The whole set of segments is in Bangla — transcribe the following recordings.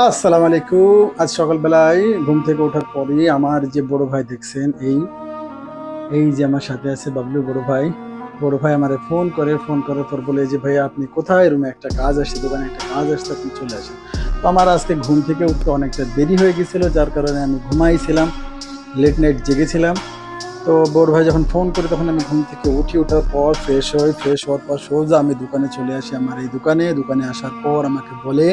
আসসালামু আলাইকুম। আজ সকালবেলায় ঘুম থেকে ওঠার পরেই আমার যে বড় ভাই দেখছেন, এই এই যে আমার সাথে আছে বাবলু বড় ভাই আমারে ফোন করার পর বলে যে ভাইয়া আপনি কোথায়, রুমে একটা কাজ আসছে, দোকানে একটা কাজ আসছে, আপনি চলে আসেন। তো আমার আজকে ঘুম থেকে উঠতে অনেকটা দেরি হয়ে গেছিল, যার কারণে আমি ঘুমাইছিলাম, লেট নাইট জেগেছিলাম। তো বড় ভাই যখন ফোন করে তখন আমি ঘুম থেকে ওঠার পর ফ্রেশ হওয়ার পর সোজা আমি দোকানে চলে আসি। আমার এই দোকানে আসার পর আমাকে বলে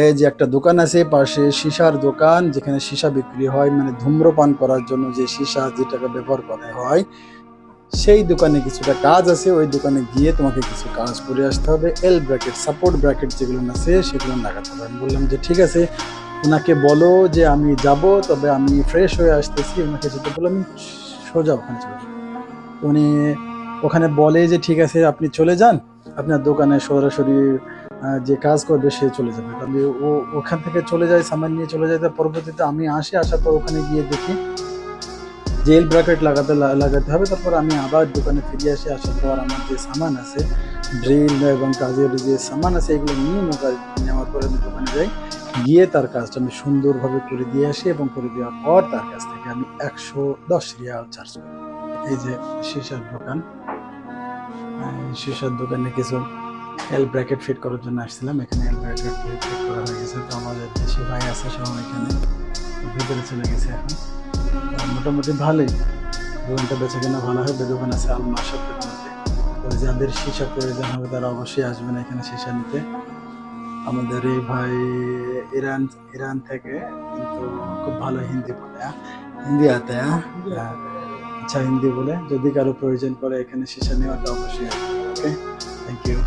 এই যে একটা দোকান আছে পাশে, সীসার দোকান, যেখানে সীসা বিক্রি হয়, মানে ধূম্রপান করার জন্য যে সীসা যেটাকে ব্যবহার করা হয়, সেই দোকানে কিছুটা কাজ আছে। ওই দোকানে গিয়ে তোমাকে কিছু কাজ করে আসতে হবে, এল ব্র্যাকেট, সাপোর্ট ব্র্যাকেট যেগুলো আছে সেগুলো লাগাতে হবে। আমি বললাম যে ঠিক আছে, ওনাকে বলো যে আমি যাব, তবে আমি ফ্রেশ হয়ে আসতেছি। ওনাকে যেতে বলে আমি সোজা ওখানে চলে যাই। উনি ওখানে বলে যে ঠিক আছে আপনি চলে যান, আপনার দোকানে সরাসরি যে কাজ করবে সে চলে যাবে। তবে ও ওখান থেকে চলে যায়, সামান নিয়ে চলে যায়। তার পরবর্তীতে আমি আসার পর ওখানে গিয়ে দেখি জেল ব্র্যাকেট লাগাতে হবে। তারপর আমি আবার দোকানে ফিরে আসার পর আমার যে সামান আছে, ড্রিল এবং কাজের যে সামান আছে, এগুলো নিয়ে নেওয়ার পরে আমি দোকানে যাই, গিয়ে তার কাজটা আমি সুন্দরভাবে করে দিয়ে আসি, এবং করে দেওয়ার পর তার কাছ থেকে আমি 110 রিয়াল চার্জ করি। এই যে সীসার দোকান, সীসার দোকানে কিছু এল ব্র্যাকেট ফিট করার জন্য আসছিলাম। এখানে এল ব্র্যাকেট ফিট করা হয়ে গেছে। তো আমাদের দেশি ভাই আছে, সব এখানে ভিতরে চলে গেছে এখন। মোটামুটি ভালোই দোকানটা বেচা কেনা ভালো হয়। দোকান আছে আল মাসাতের মধ্যে। তো যাদের সীসা প্রয়োজন হবে তারা অবশ্যই আসবেন এখানে সীসা নিতে। আমাদের এই ভাই ইরান ইরান থেকে, কিন্তু খুব ভালো হিন্দি বলে। হিন্দি আতে আচ্ছা, হিন্দি বলে। যদি কারো প্রয়োজন পড়ে এখানে সীসা নেওয়াটা অবশ্যই। ওকে, থ্যাংক ইউ।